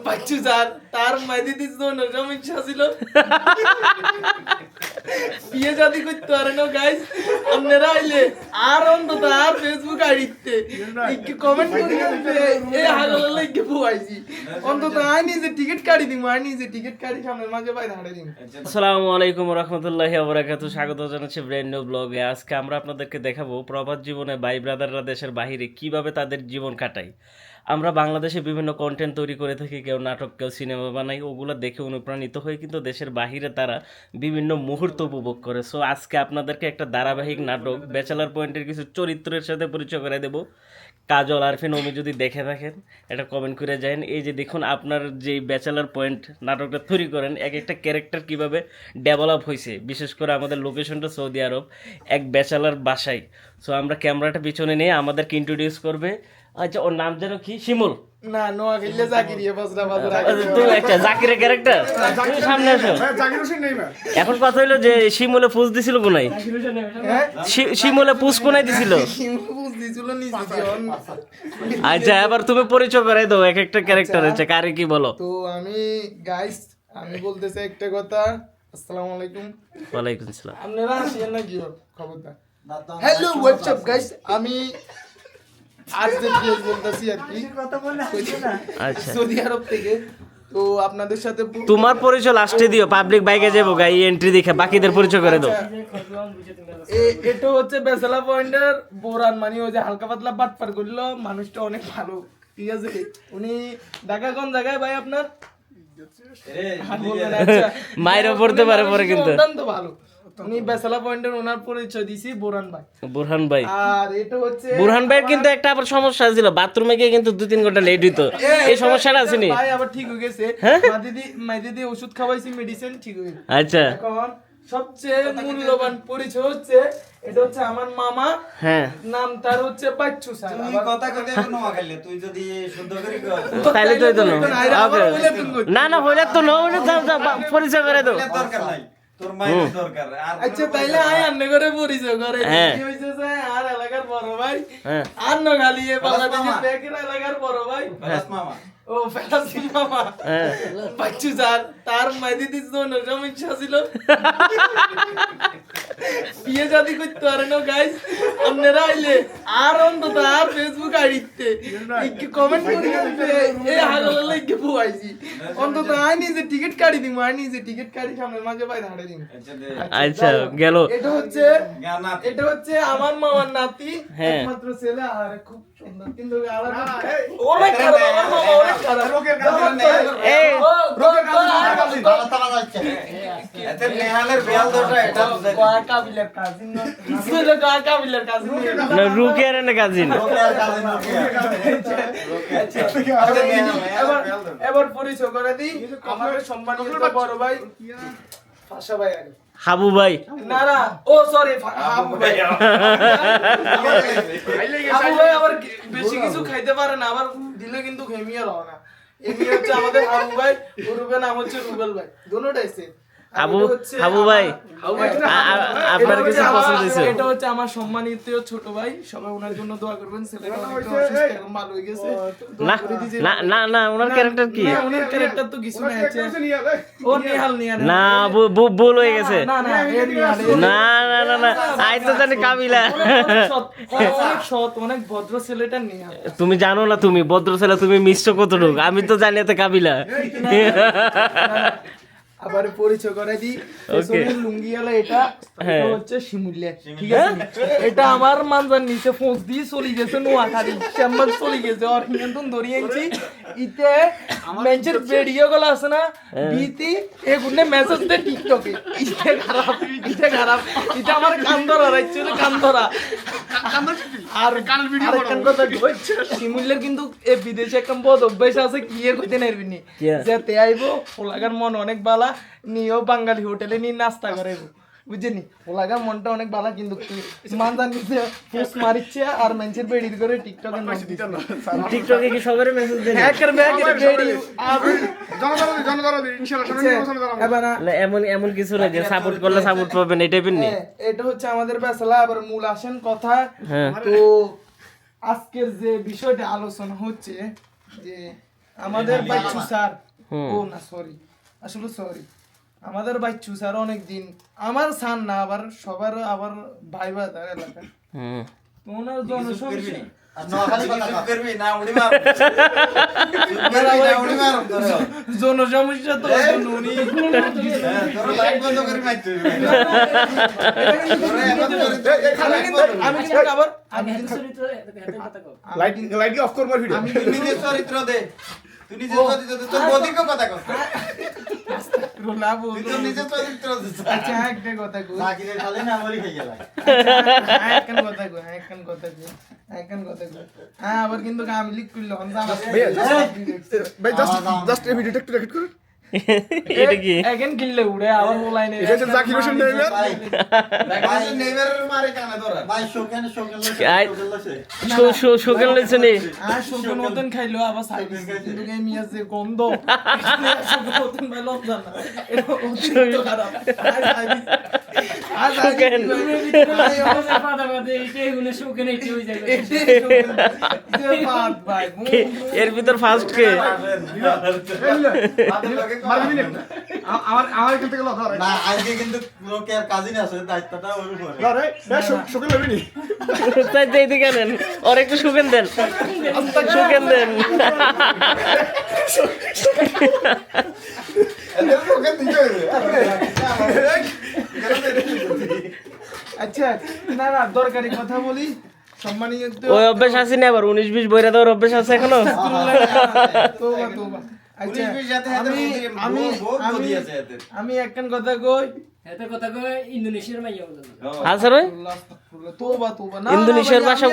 Bachchu sir তার মাইদি this সমস্যা ছিল বিয়ে শাদি করতে পারে না গাইস আপনারা আইলে আর অন্তত আর ফেসবুক আইডিতে একটু কমেন্ট করে এই হাগল লাগে বুয়াইছি অন্তত আই নিজে টিকিট কাটি দিমু আই নিজে টিকিট কাটি সামনে মাঝে পাই দাঁড়াই দিমু। আসসালামু আলাইকুম ওয়া রাহমাতুল্লাহি ওয়া বারাকাতুহু। স্বাগত জানাচ্ছি ব্র্যান্ড নিউ ব্লগে। আজকে আমরা আপনাদেরকে দেখাবো প্রবাস জীবনে ভাই ব্রাদাররা দেশের বাইরে কিভাবে তাদের জীবন কাটায়। আমরা বাংলাদেশে বিভিন্ন কন্টেন্ট তৈরি করে থাকি, কেউ নাটক, কেউ সিনেমা বানাই, ওগুলো দেখে অনুপ্রাণিত হয়ে কিন্তু দেশের বাহিরে তারা বিভিন্ন মুহূর্ত উপভোগ করে। সো আজকে আপনাদেরকে একটা ধারাবাহিক নাটক ব্যাচেলার পয়েন্টের কিছু চরিত্রের সাথে পরিচয় করে দেবো। কাজল, আরফিন, ওমি যদি দেখে থাকেন এটা কমেন্ট করে যান। এই যে দেখুন আপনার যে ব্যাচেলার পয়েন্ট নাটকটা তৈরি করেন, এক একটা ক্যারেক্টার কিভাবে ডেভেলপ হয়েছে, বিশেষ করে আমাদের লোকেশনটা সৌদি আরব, এক ব্যাচেলার বাসায়। সো আমরা ক্যামেরাটা পিছনে নিয়ে আমাদেরকে ইন্ট্রোডিউস করবে। আচ্ছা, ওর নাম যেন কি? শিমুল না নোয়া গেলে জাকিরিয়া বাজরা বাজরা তুমি একটা জাকিরের ক্যারেক্টার, তুমি সামনে আসো। এখন কথা হইলো যে শিমুলে পুজ দিছিল কোনায়, শিমুলে পুজ কোনায় দিছিল। আচ্ছা, এবার তুমি পরিচয় করাই দাও এক একটা ক্যারেক্টার আছে, কারে কি বলো। তো আমি গাইস আমি বলতে চাই একটা কথা। আসসালামু আলাইকুম। ওয়ালাইকুম আসসালাম। আপনারা আসেন না কি খবরদার। হ্যালো হোয়াটসঅ্যাপ গাইস, আমি আজ যে বলতেছি আর কি আচ্ছা, সৌদি আরব থেকে। তো আপনাদের সাথে তোমার পরিচয় লাস্টে দিও, পাবলিক বাইকে যাবো গাই এন্ট্রি দেখে বাকিদের পরিচয় করে দাও। এটা হচ্ছে বেসালা পয়েন্টের বোরান, মানে ওই যে হালকা পাতলা বাটপার করলো, মানুষটা অনেক ভালো, ঠিক আছে। উনি ঢাকা কোন জায়গায় ভাই আপনার? মাইরা পড়তে পারে পরে কিন্তু তো ভালো। উনি বেসালা পয়েন্টের ওনার পরিচয় দিছি বোরান ভাই। বুরহান ভাই। আর এটা হচ্ছে বুরহান ভাইয়ের কিন্তু একটা আবার সমস্যা ছিল, বাথরুমে গিয়ে কিন্তু 2-3 ঘন্টা লেট হইতো। এই সমস্যাটা আছে নি? ভাই আবার ঠিক হয়ে গেছে। মাদিদি ওষুধ খাওয়াইছি, মেডিসিন ঠিক হয়ে গেছে। আচ্ছা, এখন সবচেয়ে মূল্যবান পরিচয় হচ্ছে এটা হচ্ছে আমার মামা। হ্যাঁ, নাম তার হচ্ছে বাচ্চু স্যার। তুই কথা কইতে কোনো আগাইলে তুই যদি শুদ্ধ করে কর তাইলে তো হইতো না। ওকে, না না হইলে তো না, হইলে যাও পরিচয় করে দাও। দরকার নাই, তোর মায়ের দরকার। আর আচ্ছা তাইলে আই আন্নে করে পরিচয় করে। হ্যাঁ। কি হইছে যে আর এলাকার বড় ভাই, হ্যাঁ, আন্ন খালি এ বাংলাদেশের বেকের এলাকার বড় ভাই। ফেলাস মামা ও ফেলাসি মামা। হ্যাঁ। বাচ্চু স্যার তার মাইদি দিস সমস্যা ছিল বিয়ে শাদি করতে পারে না গাইস আপনারা আইলে আর অন্তত আর ফেসবুক আইডিতে একটু কমেন্ট করে এই হাগল লাগে বুয়াইছি অন্তত আই নিজে টিকিট কাটি দিমু আই নিজে টিকিট কাটি সামনে মাঝে পাই দাঁড়াই দিমু। আচ্ছা গেল। এটা হচ্ছে আমার মামার নাতি, হ্যাঁ। একমাত্র ছেলে। আর খুব সুন্দর কিন্তু অনেক খারাপ, আমার মামা অনেক খারাপ। এই এতে নেহালের বেয়াল দোটা এটা বুঝাই কাবিলের কাজিন না ছিল, কাবিলের কাজিন না, রুকিয়ার না কাজিন। এবার পরিচয় করে দিই আমাদের সম্মানিত বড় ভাই ফাশা ভাই। আগে হাবু ভাই। না না, ও সরি, হাবু ভাই। হাবু ভাই আবার বেশি কিছু খাইতে পারে না, আবার দিলে কিন্তু খেমিয়ে রও না। এমনি হচ্ছে আমাদের হাবু ভাই, ওর নাম হচ্ছে রুবেল ভাই, দুটোটাই সে। হাবু ভাই, আপনার কিছু পছন্দ হয়েছে? এটা হচ্ছে আমার সম্মানিত ছোট ভাই, সবাই ওনার জন্য দোয়া করবেন। ছেলেটা অনেকটা অসুস্থ, এখন ভালো হয়ে গেছে। না না না না, ওনার ক্যারেক্টার কি? না, ওনার ক্যারেক্টার তো কিছু নাই আছে। ও নিহাল নিহাল না, ভুল হয়ে গেছে। না না, এর নিহাল, না না না না, আই তো জানি কাবিলা। অনেক সৎ, অনেক ভদ্র ছেলেটা নিহাল। তুমি জানো না, তুমি ভদ্র ছেলে, তুমি মিশ্র কতটুক, আমি তো জানি এতে কাবিলা। আবার পরিচয় করে দিই, লুঙ্গিওয়ালা এটা হচ্ছে শিমুলিয়া, ঠিক আছে। এটা আমার মানজার নিচে ফোঁস দিয়ে চলে গেছে, নোয়াখালী শ্যামবাগ চলে গেছে। আর হিন্দুন ধরিয়ে আনছি ইতে মেঞ্চের ভিডিও গুলো আছে না, বিতি এগুনে মেসেজ দে টিকটকে। ইতে খারাপ এটা আমার কান ধরা রাইছে, কান ধরা। আর আরেকখান কথা কইছে, শিমুলিয়ার কিন্তু এ বিদেশে একটা বদ অভ্যাস আছে, কি কইতে নারবিনি যেতে আইবো ওলাগার মন অনেক বালা, নিও বাঙালি হোটেলে নিয়ে নাস্তা করে, বুঝছেনি। ওলাগার মনটা অনেক বালা, কিন্তু মানজার নিচে পোস্ট মারিচ্ছে আর মেঞ্চের বেডির করে টিকটকে নাম দিছে। টিকটকে কি সবারে মেসেজ দেন? হ্যাকার ব্যাকের বেডি এমন কিছু না যে সাপোর্ট করলে সাপোর্ট পাবেন, এই টাইপের নেই। এটা হচ্ছে আমাদের বেসালা। আবার মূল আসেন কথা। তো আজকের যে বিষয়টা আলোচনা হচ্ছে যে আমাদের বাচ্চু স্যার হুম। ও না সরি আসলে সরি আমাদের বাচ্চু স্যার অনেকদিন আমার স্যার না আবার সবার আবার ভাই ভাই এলাকা হুম। ওনার জনসমস্যা আর নোয়াখালী কথা করবি না উড়ি মার করবি না উড়ি মার জনসমস্যা তো জন্য উনি তোর লাইট বন্ধ করে মার তুই আমি কিন্তু আবার আমি কিন্তু লাইট অফ করবার ভিডিও আমি তুই নিজে চরিত্র দে তুই নিজে চরিত্র দে তোর বদিকে কথা কর রোলা তুই তো নিজে চরিত্র দে আচ্ছা একটা কথা কই সাকিরে খালি না বলি খাই গেল একখান কথা কই হ্যাঁ আবার কিন্তু আমি লিখ করলে হন ভাইয়া ভাই জাস্ট এই ভিডিওটা একটু রেকর্ড করুন এটা কি এখন কিনলে উড়ে আবার বলাইনে এটা হচ্ছে জাকির হোসেন নেইমার ভাই নেভারের মারে কানে ধরা ভাই শোকেন আই- শোকেন লইছে নি আর শোকের মতন খাইলো আবার সাইডিস কিন্তু এই মিয়া যে গন্ধ শোকের মতন ভালো জানা এটা অতিরিক্ত খারাপ আর শোকেন। এর ভিতর ফার্স্ট কে মারবি না আমার আমার এখান থেকে লতা না আজকে কিন্তু লোকে আর কাজিন আছে দায়িত্বটা ওর উপরে আরে শুকে লাগবি নি তাই এইদিকে নেন ওর একটু শুকেন দেন শুকেন দেন এদের লোকে দিতে আচ্ছা না দরকারি কথা বলি সম্মানীয় ওই অভ্যাস আছে না আবার 19-20 বইরা দেওয়ার অভ্যাস আছে এখনো তোবা আচ্ছা পুলিশ যাতে এদের আমি বদি আছে এদের আমি একখান কথা কই আছে রে তোবা না ইন্দোনেশিয়ার ভাষা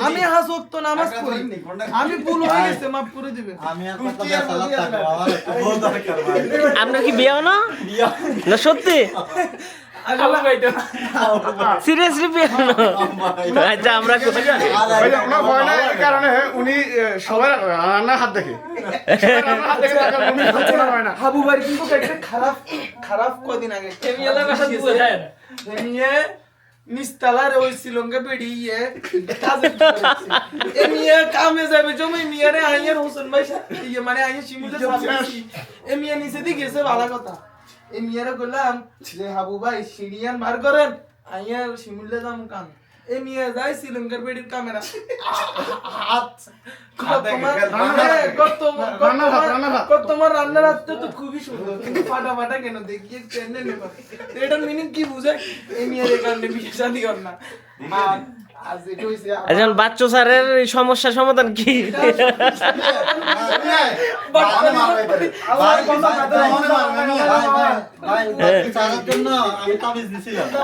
আমি হাসক তো নামাজ পড়ি আমি ভুল হয়ে গেছে মাফ করে দিবে আমি আর কথা বেসালাত থাকবো আমার একটা বউ দরকার ভাই আপনার কি বিয়ে না না সত্যি সিরিয়াসলি বিয়ে না আচ্ছা আমরা ভাই আমরা ভয় না এই কারণে উনি সবার রান্নার হাত দেখে সবার রান্নার হাত দেখে তাকে উনি সচেতন হয় না হাবু ভাই কিন্তু একটা খারাপ কদিন আগে এমিয়ে নিস্তালার ওই শ্রীলঙ্কা বেরিয়ে এমিয়ে কামে যাবে জমি মিয়ারে আইয়ার হোসেন ভাই ইয়ে মানে আইয়া শিমুলে সামনে এমিয়ে নিচে দিয়ে গেছে ভালো কথা এমিয়ারে কইলাম যে হাবু ভাই সিরিয়ান বার করেন আইয়া শিমুলে যাম কাম এমিয়ে যাই শ্রীলঙ্কার বেড়ির ক্যামেরা তোমার রান্নার হাতটা তো খুবই সুন্দর কিন্তু ফাটা কেন দেখিয়ে ট্রেনে নেবা এটার মিনিং কি বুঝে এমিয়ার কারণে বিশেষ দিও না আজ এটা হইছে আচ্ছা বাচ্চু স্যারের সমস্যা সমাধান কি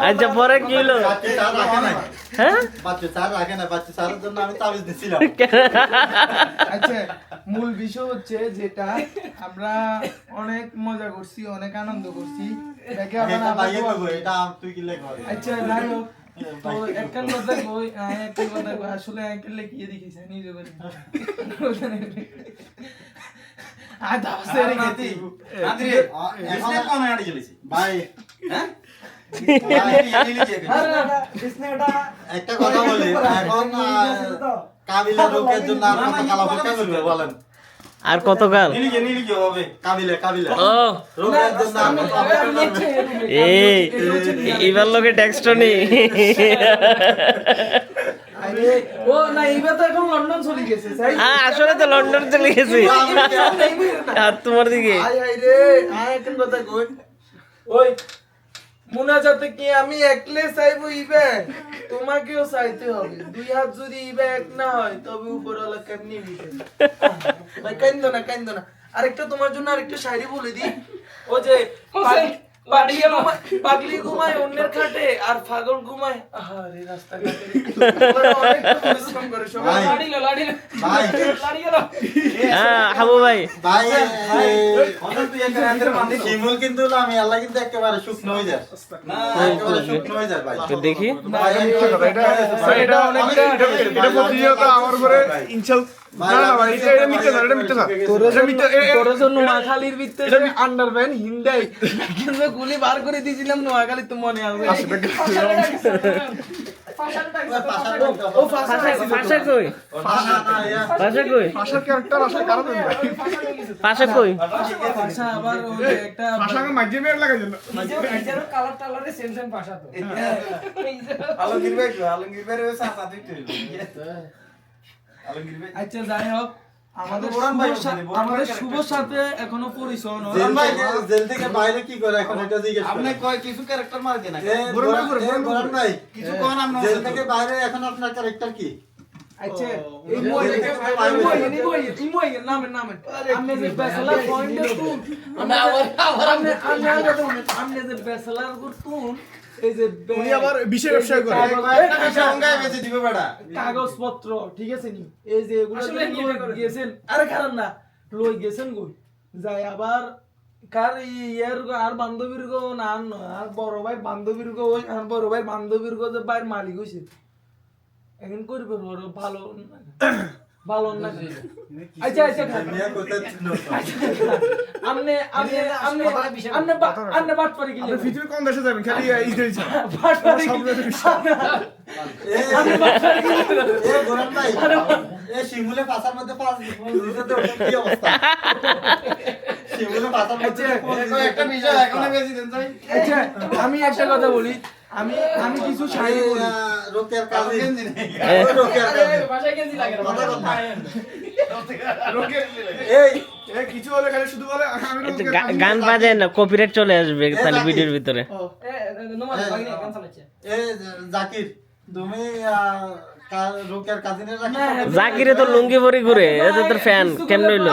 আচ্ছা পরে কি হলো হ্যাঁ আচ্ছা মূল বিষয় হচ্ছে যেটা আমরা অনেক মজা করছি অনেক আনন্দ করছি দেখে আচ্ছা যাই হোক তো একখান কথা কই আসলে একখান লিখিয়ে দেখিস নিজে করে আদা সেরে গেছি একটা কথা বলি এখন কাবিলা লোকের জন্য আর কত কালা ফেকা করবে বলেন আর কতকাল কাবিলা ও লোকের জন্য আর কত অপেক্ষা করবে? এই এবার লোকে টেক্সট নেই ও না এইবার তো এখন লন্ডন চলে গেছে হ্যাঁ আসলে তো লন্ডন চলে গেছি আর তোমার দিকে আয় হায় রে আয় একখান কথা কই ওই মুনাজাতে কি আমি একলে চাইবো ইবে তোমাকেও চাইতে হবে দুই হাত যদি ইবে এক না হয় তবে উপরওয়ালা কেমনি দিবে ভাই কাইন্দো না আরেকটা তোমার জন্য আরেকটা শায়রি বলে দি ও যে পাগলি ঘুমায় অন্যের খাটে আর পাগল ঘুমায় আরে রাস্তা ঘাটে অনেক পরিশ্রম করে সবাই ভাই হ্যাঁ হাবু ভাই ভাই তুই এখানে শিমুল কিন্তু আমি আল্লাহ কিন্তু একেবারে শুকনো হয়ে যায় না একেবারে শুকনো হয়ে যায় ভাই তো দেখি ভাই এটা অনেকটা এটা প্রতিনিয়ত আমার উপরে ইনসাল্ট না ভাই এটা মিথ্যা স্যার তোর জন্য নোয়াখালীর ভিতরে আন্ডারভ্যান হিন্দাই কিন্তু গুলি বার করে দিয়েছিলাম নোয়াখালী তো মনে আছে ও ফাঁসা পাশা কই পাশা কই ভাষার ক্যারেক্টার আসার কারণ পাশা কই ফাঁসা আবার ওই একটা ভাষাকে মাধ্যমে লাগাই জন্য কালার টালারে সেম সেম ভাষা তো আলমগীর ভাই ওই সাথে দিতে আলমগীর ভাই আচ্ছা যাই হোক আমাদের বোরান ভাই আমাদের শুভর সাথে এখনো পরিচয় নয় জেল থেকে বাইরে কি করে এখন এটা জিজ্ঞেস আপনি কয় কিছু ক্যারেক্টার মার দেন বোরান ভাই কিছু কোন আমরা জেল থেকে বাইরে এখন আপনার ক্যারেক্টার কি আচ্ছা এই মই নামে আপনি যে ব্যাচেলর পয়েন্ট করতুন আপনি যে ব্যাচেলর করতুন এই যে উনি আবার বিশেষ ব্যবসা করে সংজ্ঞায় বেঁচে দিবে বেটা কাগজপত্র ঠিক আছে নি এই যে এগুলো গেছেন আরে কারণ না লই গেছেন গো যাই আবার কার ইয়ার আর বান্ধবীর গো না আর বড় ভাই বান্ধবীর গো ওই আর বড় ভাই বান্ধবীর গো যে বাইর মালিক হইছে এখন করবে বড় ভালো ভালো না আচ্ছা মিয়া কোথায় ছিল আমনে বাট পারি কি পৃথিবীর কোন দেশে যাবেন খালি ইসরায়েল ছাড়া বাট পারি কি এ বোরান ভাই এ শিমুলে পাশার মধ্যে পাঁচ দিতে কি অবস্থা শিমুলে পাশার মধ্যে একটা বিষয় এখনো বেশি দেন তাই আচ্ছা আমি একটা কথা বলি আমি কিছু শাড়ি বলি রোকের কাজে এ- রোকের কাজে ভাষায় কেজি লাগে না কথা কথা এই কিছু হলে খালি শুধু বলে আমি আচ্ছা, গান বাজায় না কপিরাইট চলে আসবে তাহলে ভিডিওর ভিতরে নমাজ ভাই না গান চালাচ্ছে এ জাকির তুমি রোকের কাজিনের রাখি জাকিরে তো লুঙ্গি পরে ঘুরে এটা তোর ফ্যান কেমন হইলো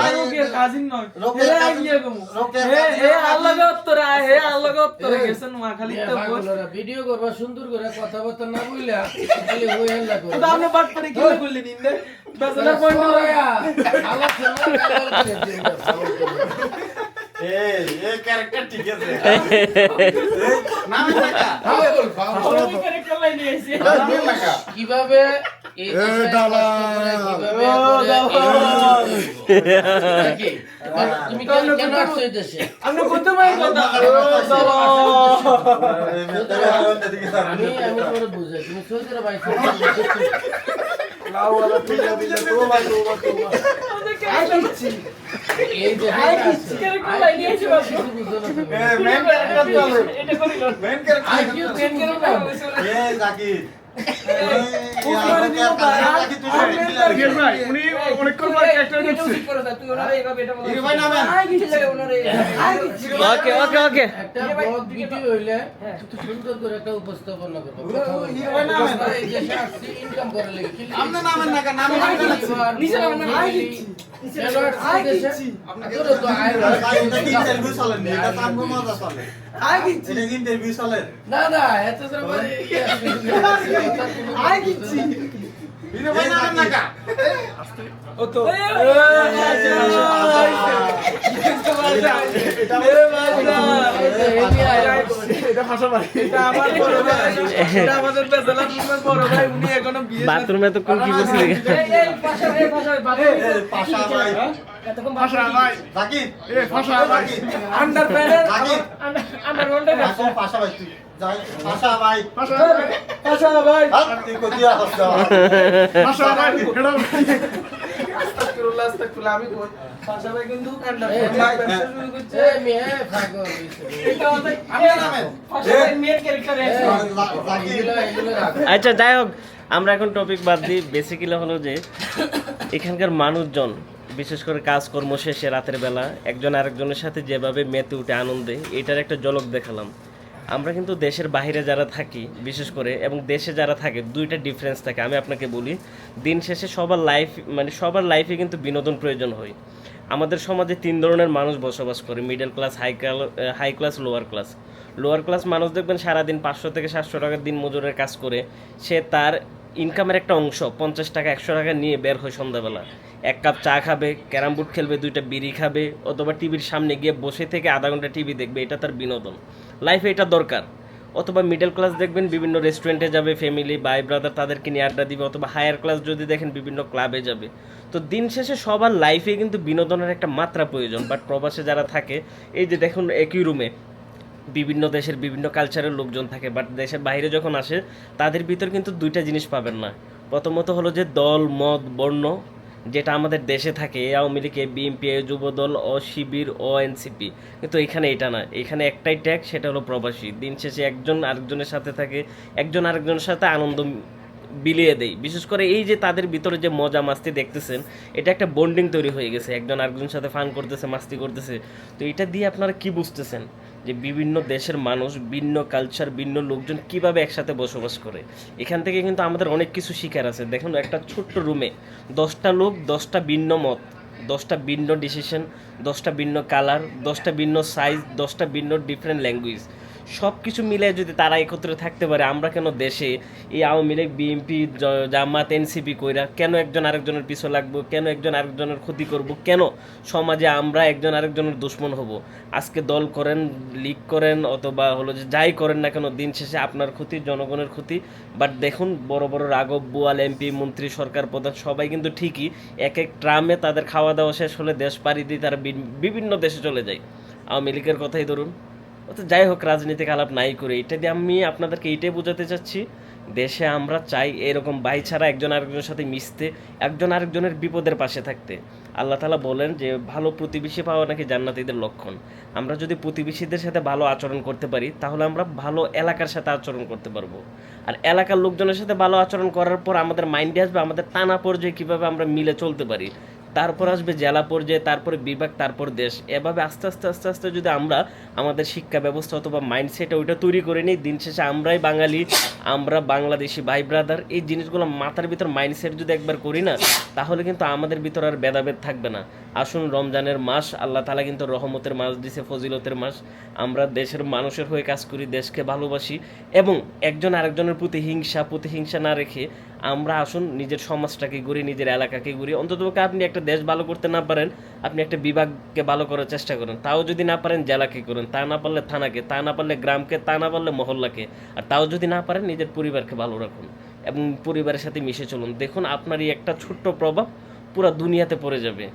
কাজিন নয় রোকের হে কাজিন গিয়ে গো রোকের হে আল্লাহকে উত্তরা হে আল্লাহকে উত্তরা গেছেন নোয়াখালী তো ভিডিও করবা সুন্দর করে কথাবার্তা না বললা খালি হই হল্লা করো তো আপনি বাট পারি কি করলেন ইন্দে ব্যাচেলর পয়েন্ট আল্লাহ এ ক্যারেক্টার ঠিক আছে ক্যারেক্টার লাইনে আইছে কিভাবে এই তুমি কেন আসছো এই দেশে আপনি কত ভাই কথা আমি তোমার বুঝাই তুমি সৌদি আরব আইছো এই যে ক্যারেক্টার লাইনে আইছে মেন ক্যারেক্টার চলে এটা করিল মেন ক্যারেক্টার আইকিউ কেন এ জাকির বিয়ের ভাই উনি অনেকক্ষণ পরে ক্যারেক্টার দেখছে ওকে ওকে ওকে একটা ব্লগ ভিডিও হইলে সুন্দর করে একটা উপস্থাপনা করবে এই দেশে আসছি ইনকাম করে লাগে কি আপনি নামেন না নামে নিচে নামেন না আপনাদের তো আয় ভাই এটা কি ইন্টারভিউ চলেন নি এটা তো আমগো মজা চলে এটা কি ইন্টারভিউ চলে না না এত জোরে মানে আই কিচ্ছি বিরে ভাই নামেন না কা ও তো এটা ভাষা ভাই এটা আমার বড় ভাই এটা আমাদের বেজালা রুমের বড় ভাই উনি এখনো বিয়ে বাথরুমে তো কোন কি করছিস এই পাশা পাশা ভাই এতক্ষণ ভাষা ভাই জাকির ভাষা ভাই আন্ডার প্যানেল জাকির আমার রোলটা পাশা ভাই তুই যাই পাশা ভাই ভাষা আচ্ছা ভাই তুই কোতিয়া হচ্ছে ভাষা ভাই এটা আস্তাগফিরুল্লাহ আমি কই পাশা ভাই কিন্তু আন্ডার এই প্যানেল শুরু করছে এই মেয়ে পাগল এটা আমাদের আপনি নামেন পাশা ভাই মেয়ের ক্যারেক্টার আছে জাকির এগুলো রাখ আচ্ছা যাই হোক আমরা এখন টপিক বাদ দিই বেসিক্যালি হলো যে এখানকার মানুষজন বিশেষ করে কাজকর্ম শেষে রাতের বেলা একজন আরেকজনের সাথে যেভাবে মেতে উঠে আনন্দে এটার একটা ঝলক দেখালাম। আমরা কিন্তু দেশের বাইরে যারা থাকি বিশেষ করে এবং দেশে যারা থাকে দুইটা ডিফারেন্স থাকে। আমি আপনাকে বলি, দিন শেষে সবার লাইফে কিন্তু বিনোদন প্রয়োজন হয়। আমাদের সমাজে তিন ধরনের মানুষ বসবাস করে, middle class, high class, lower class মানুষ দেখবেন সারাদিন 500 থেকে 700 টাকার দিন মজুরের কাজ করে সে তার ইনকামের একটা অংশ 50 টাকা 100 টাকা নিয়ে বের হয় সন্ধ্যাবেলা, 1 কাপ চা খাবে, ক্যারাম বোর্ড খেলবে, 2টা বিড়ি খাবে, অথবা টিভির সামনে গিয়ে বসে থেকে আধা ঘন্টা টিভি দেখবে, এটা তার বিনোদন, লাইফে এটা দরকার। অথবা মিডল ক্লাস দেখবেন বিভিন্ন রেস্টুরেন্টে যাবে, ফ্যামিলি ভাই ব্রাদার তাদেরকে নিয়ে আড্ডা দিবে, অথবা হায়ার ক্লাস যদি দেখেন বিভিন্ন ক্লাবে যাবে। তো দিন শেষে সবার লাইফে কিন্তু বিনোদনের একটা মাত্রা প্রয়োজন। বাট প্রবাসে যারা থাকে, এই যে দেখুন একই রুমে বিভিন্ন দেশের বিভিন্ন কালচারের লোকজন থাকে, বাট দেশের বাইরে যখন আসে তাদের ভিতর কিন্তু দুইটা জিনিস পাবেন না। প্রথমত হলো যে দল মত বর্ণ, যেটা আমাদের দেশে থাকে, এ আওয়ামী লীগ, এ বিএনপি, এ যুবদল, ও শিবির, ও এনসিপি, কিন্তু এখানে এটা না। এখানে একটাই ট্যাগ, সেটা হলো প্রবাসী। দিন শেষে একজন আরেকজনের সাথে থাকে, একজন আরেকজনের সাথে আনন্দ বিলিয়ে দেয়। বিশেষ করে এই যে তাদের ভিতরে যে মজা মাস্তি দেখতেছেন, এটা একটা বন্ডিং তৈরি হয়ে গেছে, একজন আরেকজনের সাথে ফান করতেছে, মাস্তি করতেছে। তো এটা দিয়ে আপনারা কি বুঝতেছেন যে বিভিন্ন দেশের মানুষ, ভিন্ন কালচার, ভিন্ন লোকজন কিভাবে একসাথে বসবাস করে। এখান থেকে কিন্তু আমাদের অনেক কিছু শিখার আছে। দেখুন, একটা ছোট্ট রুমে 10টা লোক, 10টা ভিন্ন মত, 10টা ভিন্ন ডিসিশন, 10টা ভিন্ন কালার, 10টা ভিন্ন সাইজ, 10টা ভিন্ন ডিফারেন্ট ল্যাঙ্গুয়েজ, সব কিছু মিলে যদি তারা একত্রে থাকতে পারে, আমরা কেন দেশে এই আওয়ামী লীগ, বিএনপি, জামাত, এনসিপি কইরা কেন একজন আরেকজনের পিছু লাগবো, কেন একজন আরেকজনের ক্ষতি করব, কেন সমাজে আমরা একজন আরেকজনের দুশ্মন হব? আজকে দল করেন, লীগ করেন, অথবা হলো যে যাই করেন না কেন, দিন শেষে আপনার ক্ষতি, জনগণের ক্ষতি। বাট দেখুন, বড় বড় রাঘব বোয়াল, এমপি, মন্ত্রী, সরকার প্রধান সবাই কিন্তু ঠিকই এক এক ট্রামে তাদের খাওয়া দাওয়া শেষ হলে দেশ পাড়ি দিয়ে তারা বিভিন্ন দেশে চলে যায়। আওয়ামী লীগের কথাই ধরুন। তো যাই হোক, রাজনীতিক আলাপ নাই করে, এটা দিয়ে আমি আপনাদেরকে এইটাই বোঝাতে চাচ্ছি, দেশে আমরা চাই এরকম ভাই ছাড়া একজন আরেকজনের সাথে মিশতে, একজন আরেকজনের বিপদের পাশে থাকতে। আল্লাহ তাআলা বলেন যে ভালো প্রতিবেশী পাওয়া নাকি জান্নাতীদের লক্ষণ। আমরা যদি প্রতিবেশীদের সাথে ভালো আচরণ করতে পারি, তাহলে আমরা ভালো এলাকার সাথে আচরণ করতে পারবো। আর এলাকার লোকজনের সাথে ভালো আচরণ করার পর আমাদের মাইন্ডে আসবে আমাদের টানা পর্যায়ে কীভাবে আমরা মিলে চলতে পারি, তারপর আসবে জেলা পর্যায়ে, তারপরে বিভাগ, তারপর দেশ। এভাবে আস্তে আস্তে আস্তে আস্তে যদি আমরা আমাদের শিক্ষা ব্যবস্থা অথবা মাইন্ডসেট ওইটা তৈরি করে নিই, দিন শেষে আমরাই বাঙালি, আমরা বাংলাদেশি ভাই ব্রাদার, এই জিনিসগুলো মাথার ভিতর মাইন্ডসেট যদি একবার করি না, তাহলে কিন্তু আমাদের ভিতর আর ভেদাভেদ থাকবে না। আসুন, রমজানের মাস, আল্লাহ তাআলা কিন্তু রহমতের মাস দিছে, ফজিলতের মাস। আমরা দেশের মানুষের হয়ে কাজ করি, দেশকে ভালোবাসি, এবং একজন আরেকজনের প্রতিহিংসা না রেখে আমরা আসুন নিজের সমাজটাকে গড়ি, নিজের এলাকাকে গড়ি। অন্ততপক্ষে আপনি একটা দেশ ভালো করতে না পারেন, আপনি একটা বিভাগকে ভালো করার চেষ্টা করেন। তাও যদি না পারেন, জেলাকে করেন। তা না পারলে থানাকে, তা না পারলে গ্রামকে, তা না পারলে মহল্লাকে, আর তাও যদি না পারেন, নিজের পরিবারকে ভালো রাখুন এবং পরিবারের সাথে মিশে চলুন। দেখুন, আপনার এই একটা ছোট্ট প্রভাব পুরো দুনিয়াতে পড়ে যাবে।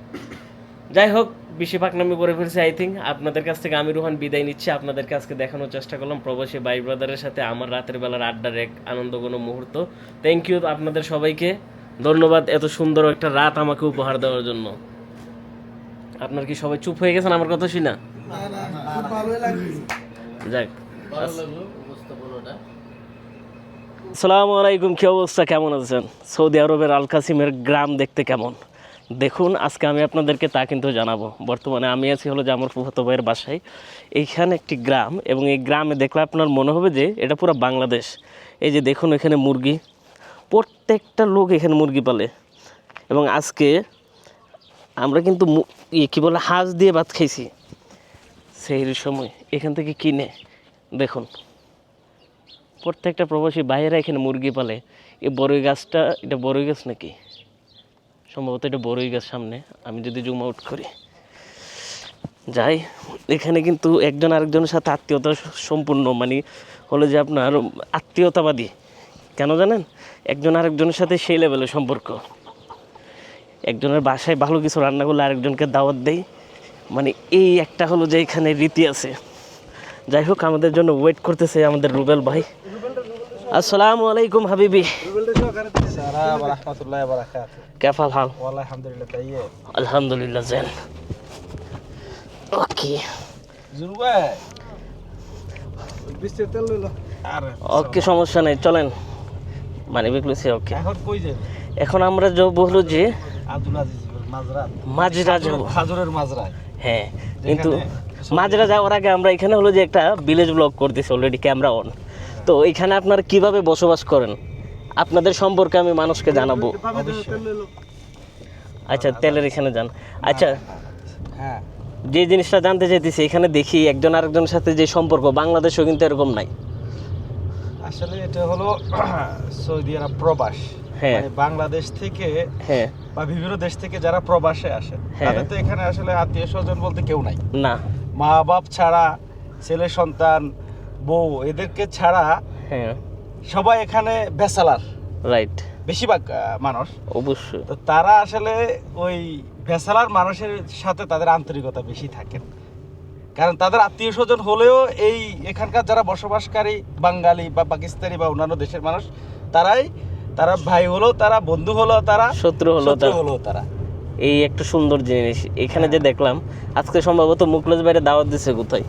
যাই হোক, বেশি পাকনামি করে ফেলছি আই থিঙ্ক। আপনাদের কাছ থেকে আমি রোহান বিদায় নিচ্ছি। আপনাদেরকে আজকে দেখানোর চেষ্টা করলাম প্রবাসী ভাই ব্রাদারের সাথে আমার রাতের বেলার আড্ডার এক আনন্দঘন মুহূর্ত। থ্যাংক ইউ আপনাদের সবাইকে, ধন্যবাদ এত সুন্দর একটা রাত আমাকে উপহার দেওয়ার জন্য। আপনার কি সবাই চুপ হয়ে গেছেন আমার কথা শুনা? যাক, ভালো লাগলো উপস্থাপনাটা। আসসালামু আলাইকুম, কি অবস্থা, কেমন আছেন? সৌদি আরবের আল কাসিমের গ্রাম দেখতে কেমন? দেখুন, আজকে আমি আপনাদেরকে তা কিন্তু জানাবো। বর্তমানে আমি আছি হলো যে আমার ফুফাতো ভাইয়ের বাসায়। এইখানে একটি গ্রাম, এবং এই গ্রামে দেখলে আপনার মনে হবে যে এটা পুরো বাংলাদেশ। এই যে দেখুন, এখানে মুরগি, প্রত্যেকটা লোক এখানে মুরগি পালে। এবং আজকে আমরা কিন্তু কী বলে হাঁস দিয়ে ভাত খাইছি সেই সময়, এখান থেকে কিনে। দেখুন, প্রত্যেকটা প্রবাসী বাইরে এখানে মুরগি পালে। এই বড়ই গাছটা, এটা বড়ই গাছ নাকি? সম্ভবত এটা বড়ই গাছ। সামনে আমি যদি জুম আউট করি যাই, এখানে কিন্তু একজন আরেকজনের সাথে আত্মীয়তা সম্পূর্ণ, মানে হলো যে আপনার আত্মীয়তাবাদী। কেন জানেন? একজন আরেকজনের সাথে সেই লেভেলের সম্পর্ক। একজনের বাসায় ভালো কিছু রান্না করলে আরেকজনকে দাওয়াত দেয়, মানে এই একটা হলো যে এখানে রীতি আছে। যাই হোক, আমাদের জন্য ওয়েট করতেছে আমাদের রুবেল ভাই। আসসালামু আলাইকুম হাবিবি, কেফাল হাল? আলহামদুলিল্লাহ জেন। ওকে ওকে, সমস্যা নেই, চলেন। মানে বিক্লুসি ওকে। এখন আমরা যাবো হলো যে মাজরা যাবো, খাজুরের মাজরা। হ্যাঁ, কিন্তু মাজরা যাওয়ার আগে আমরা এখানে হলো যে একটা ভিলেজ ব্লগ করতেছি অলরেডি, ক্যামেরা অন। তো এখানে আপনারা কিভাবে বসবাস করেন, আপনাদের সম্পর্কে আমি মানুষকে জানাবো। আচ্ছা, তেলের এখানে যান। আচ্ছা, হ্যাঁ, যে জিনিসটা জানতে চাইতেছি, এখানে দেখি একজন আরেকজনের সাথে যে সম্পর্ক, বাংলাদেশেও কিন্তু এরকম নাই। আসলে এটা হলো সৌদি আরব প্রবাস। হ্যাঁ, মানে বাংলাদেশ থেকে হ্যাঁ, বা বিভিন্ন দেশ থেকে যারা প্রবাসে আসে, হ্যাঁ। তাদের তো এখানে আসলে আত্মীয় স্বজন বলতে কেউ নাই। না, মা বাপ ছাড়া, ছেলে সন্তান, বউ, এদেরকে ছাড়া হ্যাঁ, সবাই এখানে ব্যাচেলার, রাইট, বেশিরভাগ মানুষ। অবশ্যই। তো তারা আসলে ওই ব্যাচেলার মানুষের সাথে তাদের আন্তরিকতা বেশি থাকে। কারণ তাদের আত্মীয় স্বজন হলেও এই এখানকার যারা বসবাসকারী বাঙালি বা পাকিস্তানি বা অন্যান্য দেশের মানুষ তারা ভাই হলো, তারা বন্ধু হলো, তারা শত্রু হলো তারা। এই একটা সুন্দর জিনিস এখানে যে দেখলাম। আজকে সম্ভবত মুখলেস বাইরে দাওয়াত দিছে কোথায়,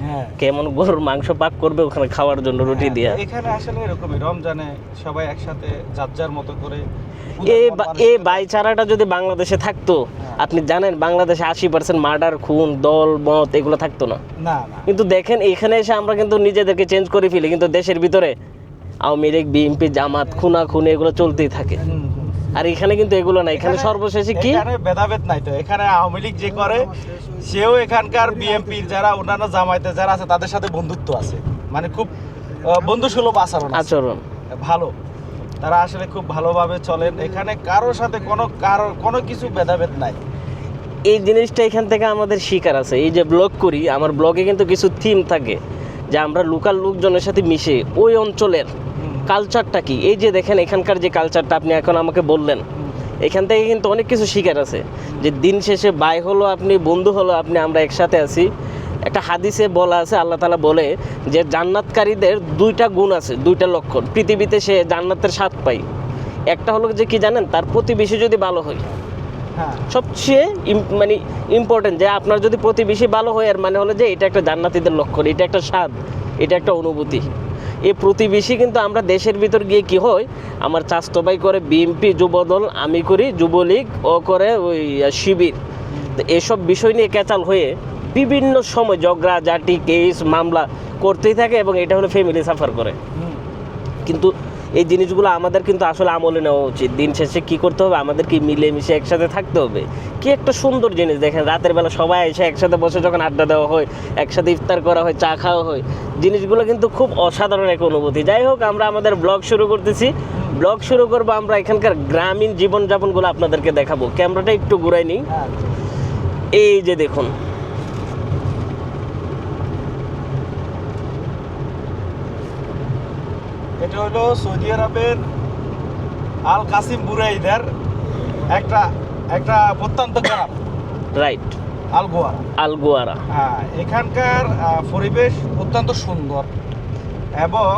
হ্যাঁ কেমন গরুর মাংস পাক করবে ওখানে খাওয়ার জন্য রুটি দিয়া। এখানে আসলে এরকমই রমজানে সবাই একসাথে যার যার মতো করে এই ভাইচারাটা যদি বাংলাদেশে থাকতো, আপনি জানেন বাংলাদেশে 80% মার্ডার, খুন, দল মত এগুলো থাকতো না। না কিন্তু দেখেন এখানে এসে আমরা কিন্তু নিজেদেরকে চেঞ্জ করে ফেলি, কিন্তু দেশের ভিতরে আওয়ামী লীগ, বিএনপি, জামাত, খুনাখুনি এগুলো চলতেই থাকে। আর এখানে কিন্তু এগুলো না, এখানে সর্বশেষে কি এখানে ভেদাভেদ নাই তো। এখানে আওয়ামী লীগ যে করে সেও এখানকার বিএনপির যারা অন্যান্য জামায়াতে যারা আছে তাদের সাথে বন্ধুত্ব আছে, মানে খুব বন্ধুসুলভ আচরণ ভালো। তারা আসলে খুব ভালোভাবে চলেন, এখানে কারোর সাথে কোনো কিছু ভেদাভেদ নাই। এই জিনিসটা এখান থেকে আমাদের শিকার আছে। এই যে ব্লগ করি, আমার ব্লগে কিন্তু কিছু থিম থাকে যে আমরা লোকাল লোকজনের সাথে মিশে ওই অঞ্চলের কালচারটা কি, এই যে দেখেন এখানকার যে কালচারটা আপনি এখন আমাকে বললেন, এখান থেকে কিন্তু অনেক কিছু শিকার আছে। যে দিন শেষে ভাই হলো আপনি, বন্ধু হলো আপনি, আমরা একসাথে আছি। একটা হাদিসে বলা আছে, আল্লাহ তাআলা বলে যে জান্নাতকারীদের 2টা গুণ আছে, 2টা লক্ষণ, পৃথিবীতে সে জান্নাতের স্বাদ পায়। একটা হলো যে কি জানেন, তার প্রতিবেশী যদি ভালো হয়, সবচেয়ে মানে ইম্পর্টেন্ট যে আপনার যদি প্রতিবেশী ভালো হয়, এর মানে হলো যে এটা একটা জান্নাতীদের লক্ষণ, এটা একটা স্বাদ, এটা একটা অনুভূতি। এই প্রতিবেশী কিন্তু আমরা দেশের ভিতর গিয়ে কি হয়, আমার চাচাতো ভাই করে বিএনপি যুবদল, আমি করি যুবলীগ, ও করে ওই শিবির। তো এসব বিষয় নিয়ে ক্যাচাল হয়ে বিভিন্ন সময় ঝগড়া ঝাঁটি, কেস, মামলা করতেই থাকে এবং এটা হলো ফ্যামিলি সাফার করে। কিন্তু এই জিনিসগুলো আমাদের কিন্তু আসলে আমলে নেওয়া উচিত। দিন শেষে কী করতে হবে, আমাদেরকে মিলেমিশে একসাথে থাকতে হবে। কি একটা সুন্দর জিনিস দেখেন, রাতের বেলা সবাই এসে একসাথে বসে যখন আড্ডা দেওয়া হয়, একসাথে ইফতার করা হয়, চা খাওয়া হয়, জিনিসগুলো কিন্তু খুব অসাধারণ এক অনুভূতি। যাই হোক, আমরা আমাদের ব্লগ শুরু করতেছি। ব্লগ শুরু করবো আমরা এখানকার গ্রামীণ জীবনযাপনগুলো আপনাদেরকে দেখাবো। ক্যামেরাটা একটু ঘুরাই নিই। এই যে দেখুন, এটা হলো সৌদি আরবের আল কাসিম বুরাইদার একটা প্রত্যন্ত গ্রাম, রাইট, আলগোয়ারা। হ্যাঁ, এখানকার পরিবেশ অত্যন্ত সুন্দর এবং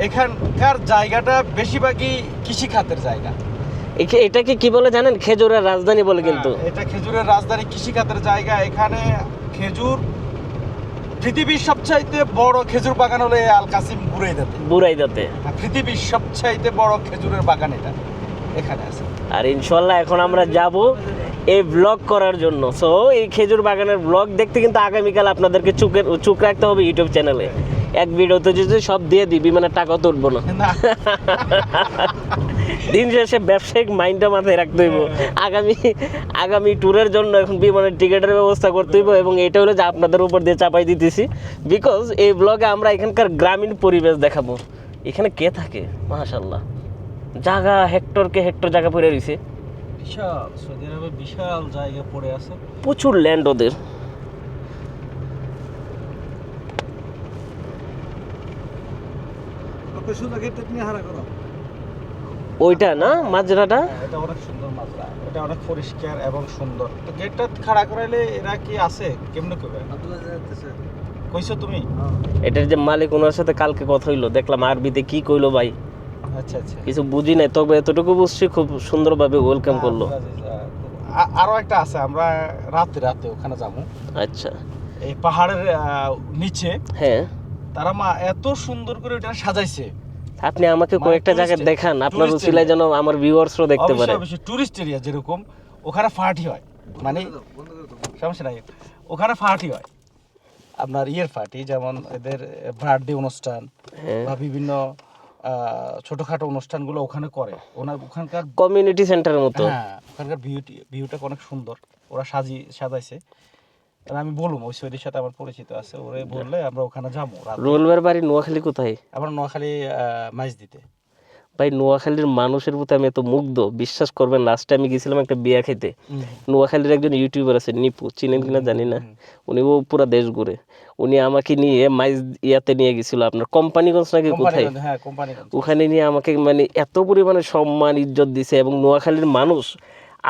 এখানকার জায়গাটা বেশিরভাগই কৃষিখাতের জায়গা। এটাকে কি বলে জানেন, খেজুরের রাজধানী বলে। কিন্তু এটা খেজুরের রাজধানী, কৃষিখাতের জায়গা। এখানে খেজুর, পৃথিবীর সবচাইতে বড় খেজুর বাগান হলো আল কাসিম বুরাইদাতে। পৃথিবীর সবচাইতে বড় খেজুরের বাগান এটা এখানে আছে। আর ইনশাল্লাহ এখন আমরা যাব এই ব্লগ করার জন্য। সো এই খেজুর বাগানের ব্লগ দেখতে কিন্তু আগামীকাল আপনাদেরকে চোখ রাখতে হবে ইউটিউব চ্যানেলে। এক ভিডিওতে যদি সব দিয়ে দিই, বিমানের টাকাও তুলবো না। দিন শেষে ব্যবসায়িক মাইন্ডটা মাথায় রাখতে হইব। আগামী ট্যুরের জন্য এখন বিমানের টিকিটের ব্যবস্থা করতে হইব, এবং এটা হলো যে আপনাদের উপর দিয়ে চাপাই দিতেছি, বিকজ এই ব্লগে আমরা এখানকার গ্রামীণ পরিবেশ দেখাবো। এখানে কে থাকে, মাশাআল্লাহ, জায়গা হেক্টরকে হেক্টর জায়গা পড়ে রয়েছে, বিশাল সৌদি আরবে বিশাল জায়গা পড়ে আছে, প্রচুর ল্যান্ড ওদের। ওইটা না মাজরাটা, এটা অনেক সুন্দর মাজরা, এটা অনেক পরিষ্কার এবং সুন্দর। তো গেটটা খাড়া করাইলে এরা কি আছে কেমনে করবে, কইছো তুমি? এটার যে মালিক, ওনার সাথে কালকে কথা হইলো, দেখলাম আরবিতে কি কইলো ভাই, আচ্ছা আচ্ছা, কিছু বুঝি নাই, তবে এতটুকু বুঝছি খুব সুন্দরভাবে ওয়েলকাম করলো। আরো একটা আছে, আমরা রাতে ওখানে যাবো। আচ্ছা, এই পাহাড়ের নিচে, হ্যাঁ, তারা এত সুন্দর করে এটা সাজাইছে। আপনি আমাকে কয়েকটা জায়গা দেখান, আপনার উসিলায় যেন আমার ভিউয়ার্সরা দেখতে পারে। অবশ্যই টুরিস্ট এরিয়া যেরকম, ওখানে পার্টি হয়, মানে সমস্যা নাই, ওখানে পার্টি হয় আপনার পার্টি, যেমন এদের বার্থডে অনুষ্ঠান বা বিভিন্ন ছোটখাটো অনুষ্ঠানগুলো ওখানে করে। ওখানকার কমিউনিটি সেন্টারের মতো। হ্যাঁ, ওখানকার ভিউটা অনেক সুন্দর, ওরা সাজাইছে। আমি বলবো ওই সৈদির সাথে আমার পরিচিত আছে, ওরে বললে আমরা ওখানে যাবো। রোলবার বাড়ি নোয়াখালী কোথায়? আমরা নোয়াখালী মাইজ দিতে। ভাই, নোয়াখালীর মানুষের প্রতি আমি এত মুগ্ধ, বিশ্বাস করবেন। লাস্ট টাইম গেছিলাম একটা বিয়া খেতে, নোয়াখালীর একজন ইউটিউবার আছে নিপু, চিনেন কিনা জানি না, উনি ও পুরা দেশ ঘুরে। উনি আমাকে নিয়ে মাইজ ইয়াতে নিয়ে গেছিল, আপনার কোম্পানিগঞ্জ নাকি কোথায়, ওখানে নিয়ে আমাকে মানে এত পরিমাণে সম্মান ইজ্জত দিছে। এবং নোয়াখালীর মানুষ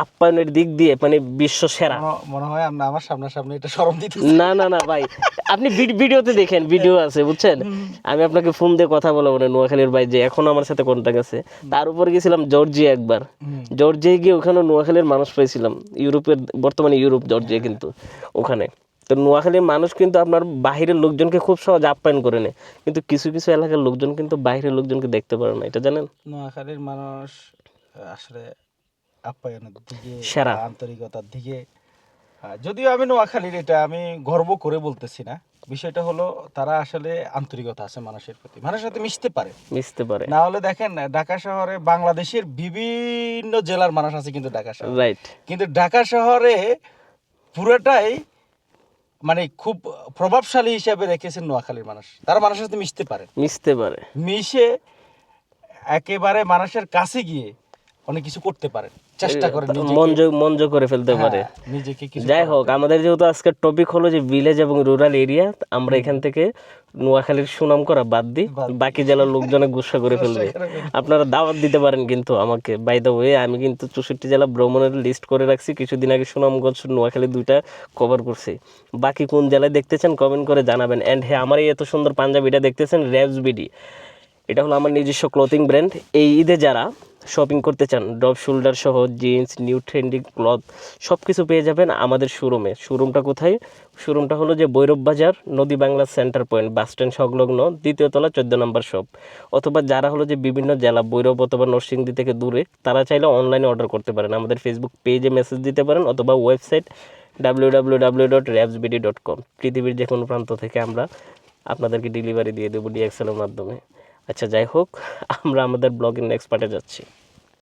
আপ্যায়নের দিক দিয়ে মানে বিশ্ব সেরা। মনে হয় আমরা আমার সামনাসামনি এটা শরম দিতে। না না না ভাই, আপনি ভিডিওতে দেখেন, ভিডিও আছে বুঝছেন। আমি আপনাকে ফোন দিয়ে কথা বলবো না, নোয়াখালীর ভাই যে এখন আমার সাথে কন্ট্যাক্ট আছে। তার উপর গেছিলাম জর্জিয়া একবার, জর্জিয়া গিয়ে ওখানে নোয়াখালীর মানুষ পেয়েছিলাম, ইউরোপের, বর্তমানে ইউরোপ জর্জিয়া কিন্তু ওখানে। তো নোয়াখালীর মানুষ কিন্তু আপনার বাহিরের লোকজনকে খুব সহজ আপ্যায়ন করে নেয়, কিন্তু কিছু কিছু এলাকার লোকজন কিন্তু বাইরের লোকজনকে দেখতে পারে না, এটা জানেন? নোয়াখালীর মানুষ আসলে আপ্যায়নের দিকে, সেরা। আন্তরিকতার দিকে, যদিও আমি নোয়াখালীর, এটা আমি গর্ব করে বলতেছি না, বিষয়টা হলো তারা আসলে আন্তরিকতা আছে মানুষের প্রতি, মানুষের সাথে মিশতে পারে। না হলে দেখেন ঢাকা শহরে বাংলাদেশের বিভিন্ন জেলার মানুষ আছে কিন্তু ঢাকা শহরে, রাইট, কিন্তু ঢাকা শহরে পুরোটাই মানে খুব প্রভাবশালী হিসাবে রেখেছেন নোয়াখালীর মানুষ। তারা মানুষের সাথে মিশতে পারে, মিশে একেবারে মানুষের কাছে গিয়ে অনেক কিছু করতে পারে, চেষ্টা করে, মন জয় করে ফেলতে পারে নিজেকে। যাই হোক, আমাদের যেহেতু আজকের টপিক হলো যে ভিলেজ এবং রুরাল এরিয়া, আমরা এখান থেকে নোয়াখালীর সুনাম করা বাদ দিই, বাকি জেলার লোকজনে গুসা করে ফেলবে। আপনারা দাওয়াত দিতে পারেন কিন্তু আমাকে। বাই দ্য ওয়ে, আমি কিন্তু 64 জেলা ভ্রমণের লিস্ট করে রাখছি, কিছুদিন আগে সুনামগঞ্জ, নোয়াখালী 2টা কভার করছি। বাকি কোন জেলায় দেখতে চান কমেন্ট করে জানাবেন। অ্যান্ড হ্যাঁ, আমার এই এত সুন্দর পাঞ্জাবিটা দেখতেছেন, র্যাবস বিডি, এটা হলো আমার নিজস্ব ক্লথিং ব্র্যান্ড। এই ঈদে যারা শপিং করতে চান, ড্রপ শোল্ডার সহ জিন্স, নিউ ট্রেন্ডিং ক্লথ সব কিছু পেয়ে যাবেন আমাদের শোরুমে। শোরুমটা কোথায়? শোরুমটা হলো যে ভৈরব বাজার, নদী Bangla centre point, bus stand সংলগ্ন, 2য় তলা, 14 নম্বর শপ। অথবা যারা হলো যে বিভিন্ন জেলা, ভৈরব অথবা নরসিংদী থেকে দূরে, তারা চাইলে অনলাইনে অর্ডার করতে পারেন। আমাদের ফেসবুক পেজে মেসেজ দিতে পারেন অথবা ওয়েবসাইট www.rapsbd.com। পৃথিবীর যে কোনো প্রান্ত থেকে আমরা আপনাদেরকে ডেলিভারি দিয়ে দেবো DXL এর মাধ্যমে। আচ্ছা, যাই হোক, আমরা আমাদের ব্লগের নেক্সট পার্টে যাচ্ছি।